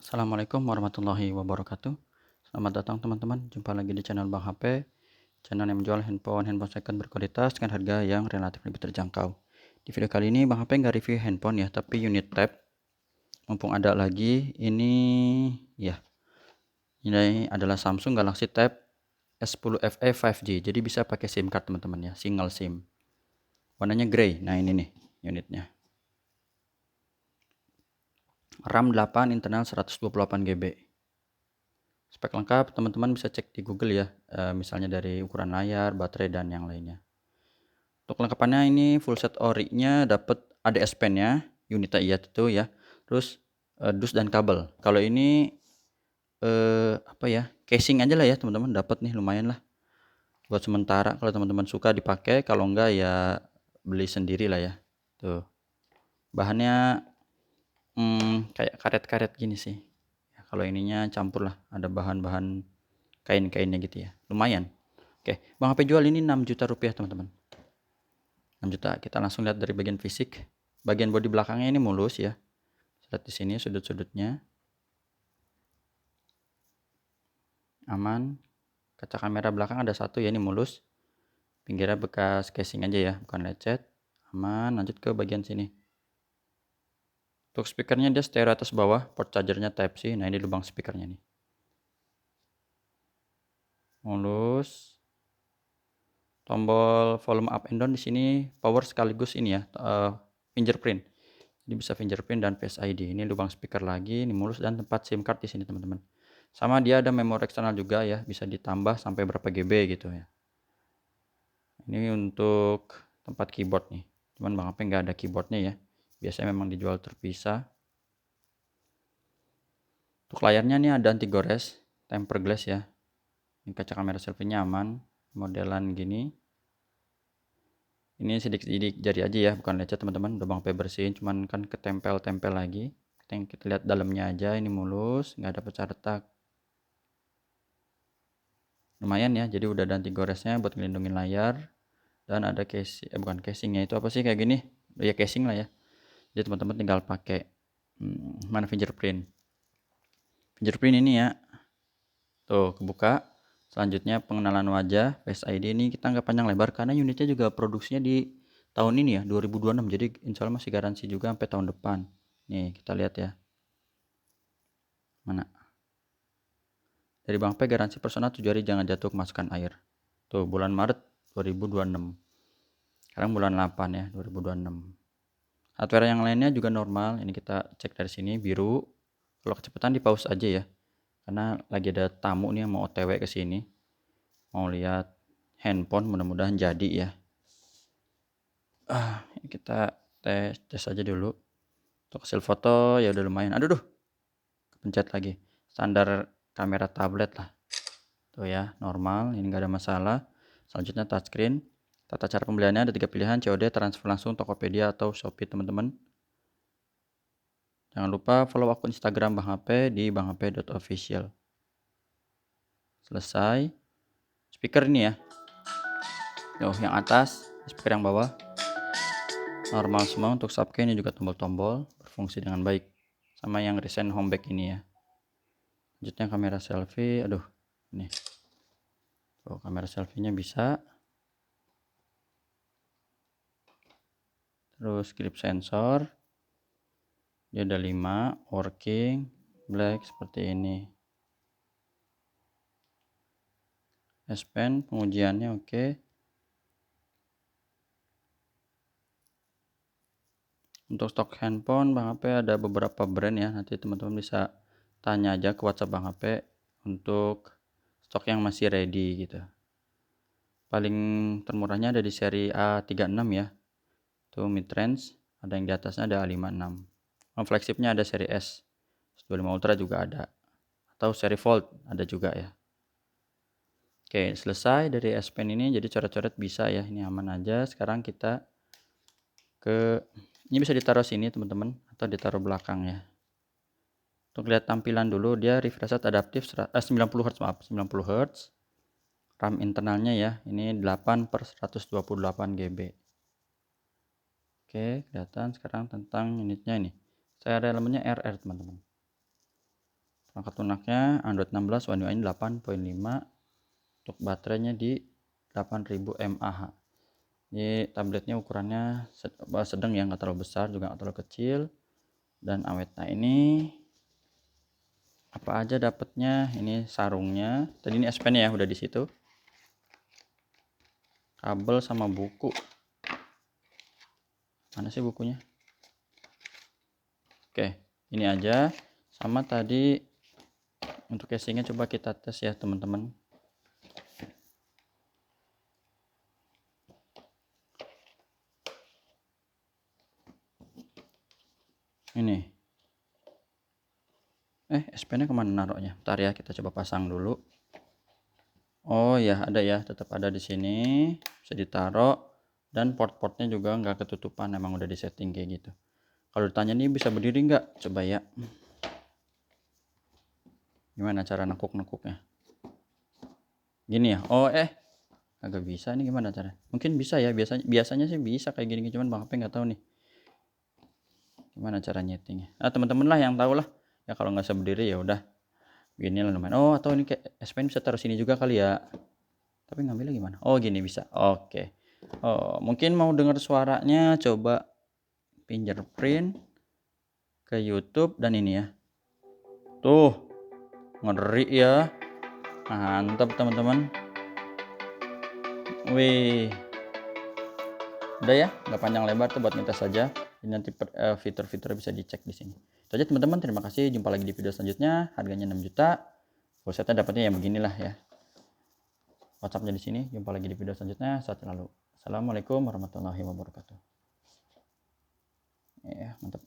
Assalamualaikum warahmatullahi wabarakatuh. Selamat datang teman-teman, jumpa lagi di channel Bang HP, channel yang menjual handphone second berkualitas dengan harga yang relatif lebih terjangkau. Di video kali ini Bang HP nggak review handphone ya, tapi unit tab. Mumpung ada lagi, ini adalah Samsung Galaxy Tab S10 FE 5G. Jadi bisa pakai SIM card teman-teman ya, single SIM. Warnanya grey. Nah ini nih unitnya. RAM 8, internal 128 GB. Spek lengkap teman-teman bisa cek di Google ya, misalnya dari ukuran layar, baterai, dan yang lainnya. Untuk kelengkapannya ini full set ori-nya dapat ada S Pen-nya, Unita iya itu ya. Terus dus dan kabel. Kalau ini casing aja lah ya teman-teman, dapat nih lumayan lah. Buat sementara kalau teman-teman suka dipakai, kalau enggak ya beli sendiri lah ya. Tuh. Bahannya kayak karet-karet gini sih. Ya, kalau ininya campur lah, ada bahan-bahan kain-kainnya gitu ya. Lumayan. Oke, Bang HP jual ini 6 juta rupiah teman-teman. 6 juta. Kita langsung lihat dari bagian fisik. Bagian bodi belakangnya ini mulus ya. Lihat di sini sudut-sudutnya. Aman. Kaca kamera belakang ada satu ya, ini mulus. Pinggirnya bekas casing aja ya, bukan lecet. Aman. Lanjut ke bagian sini. Untuk speakernya dia stereo atas bawah, port chargernya Type C. Nah, ini lubang speakernya nih. Mulus. Tombol volume up and down di sini power sekaligus ini ya, fingerprint. Jadi bisa fingerprint dan Face ID. Ini lubang speaker lagi, ini mulus dan tempat SIM card di sini teman-teman. Sama dia ada memori eksternal juga ya, bisa ditambah sampai berapa GB gitu ya. Ini untuk tempat keyboard nih. Cuman Bang HP nggak ada keyboardnya ya. Biasanya memang dijual terpisah. Untuk layarnya nih ada anti gores, tempered glass ya. Ini kaca kamera selfie-nya aman, modelan gini. Ini sidik-sidik jari aja ya, bukan lecet teman-teman. Udah Bang HP bersihin, cuman kan ketempel-tempel lagi. Kita lihat dalamnya aja, ini mulus, nggak ada pecah retak. Lumayan ya, jadi udah ada anti goresnya buat ngelindungin layar. Dan ada casing, bukan casingnya, itu apa sih kayak gini? Ya casing lah ya. Jadi teman-teman tinggal pakai mana fingerprint. Fingerprint ini ya. Tuh, kebuka. Selanjutnya pengenalan wajah, Face ID ini kita nggak panjang lebar karena unitnya juga produksinya di tahun ini ya, 2026. Jadi insya Allah masih garansi juga sampai tahun depan. Nih, kita lihat ya. Mana? Dari Bang P garansi personal 7 hari jangan jatuh kemasukan air. Tuh, bulan Maret 2026. Sekarang bulan 8 ya, 2026. Hardware yang lainnya juga normal. Ini kita cek dari sini, biru. Kalau kecepatan di pause aja ya. Karena lagi ada tamu nih yang mau OTW ke sini. Mau lihat handphone, mudah-mudahan jadi ya. Kita tes aja dulu. Untuk hasil foto ya udah lumayan. Aduh, kepencet lagi. Standar kamera tablet lah. Tuh ya, normal. Ini nggak ada masalah. Selanjutnya touchscreen. Tata cara pembeliannya ada 3 pilihan, COD, transfer langsung, Tokopedia atau Shopee teman-teman. Jangan lupa follow akun Instagram Bang HP di banghp.official. Selesai. Speaker ini ya. Yang atas, speaker yang bawah. Normal semua. Untuk subkey ini juga tombol-tombol berfungsi dengan baik. Sama yang recent homeback ini ya. Selanjutnya kamera selfie. Aduh, ini. Tuh, kamera selfie-nya bisa. Terus grip sensor. Dia ada 5, working, black seperti ini. S Pen pengujiannya oke. Untuk stok handphone Bang HP ada beberapa brand ya. Nanti teman-teman bisa tanya aja ke WhatsApp Bang HP untuk stok yang masih ready gitu. Paling termurahnya ada di seri A36 ya. Itu mid range, ada yang di atasnya ada A56. Flagshipnya ada seri S. S25 Ultra juga ada. Atau seri Fold ada juga ya. Oke, selesai dari S Pen ini, jadi coret-coret bisa ya, ini aman aja. Sekarang kita ini bisa ditaruh sini teman-teman, atau ditaruh belakang ya. Untuk lihat tampilan dulu, dia refresh rate adaptif 90 Hz, maaf, 90 Hz. RAM internalnya ya, ini 8/128 GB. Oke, kelihatan sekarang tentang unitnya ini. Saya ada elemennya RR teman-teman. perangkat lunaknya Android 16, One UI 8.5, untuk baterainya di 8000 mAh. Ini tabletnya ukurannya sedang ya, nggak terlalu besar juga nggak terlalu kecil, dan awetnya ini apa aja dapatnya. Ini sarungnya, tadi ini S Pen ya udah di situ, kabel sama buku. Mana sih bukunya? Oke, ini aja. Sama tadi untuk casingnya coba kita tes ya teman-teman. Ini S Pen-nya kemana naruhnya? Ntar ya, kita coba pasang dulu. Oh ya, ada ya, tetap ada di sini, bisa ditaruh, dan port-portnya juga nggak ketutupan, emang udah disetting kayak gitu. Kalau ditanya nih bisa berdiri nggak? Coba ya. Gimana cara nekuk-nekuknya? Gini ya? Oh agak bisa nih, gimana cara? Mungkin bisa ya, biasanya sih bisa kayak gini, cuman Bang HP nggak tahu nih. Gimana cara nyetingnya? Teman-teman lah yang tahu lah. Ya kalau nggak bisa berdiri ya udah. Gini lah lumayan. Oh, atau ini kayak S Pen bisa taruh sini juga kali ya. Tapi ngambilnya gimana? Oh, gini bisa. Oke. Oh, mungkin mau dengar suaranya, coba fingerprint ke YouTube dan ini ya. Tuh, ngeri ya. Mantap teman-teman. Wih. Udah ya, nggak panjang lebar tuh buat ngetes saja. Ini nanti fitur-fitur bisa dicek di sini. Itu aja teman-teman, terima kasih. Jumpa lagi di video selanjutnya. Harganya 6 juta. Full setnya dapatnya ya beginilah ya. WhatsAppnya di sini. Jumpa lagi di video selanjutnya. Saat lalu. Assalamualaikum warahmatullahi wabarakatuh. Ya, mantap.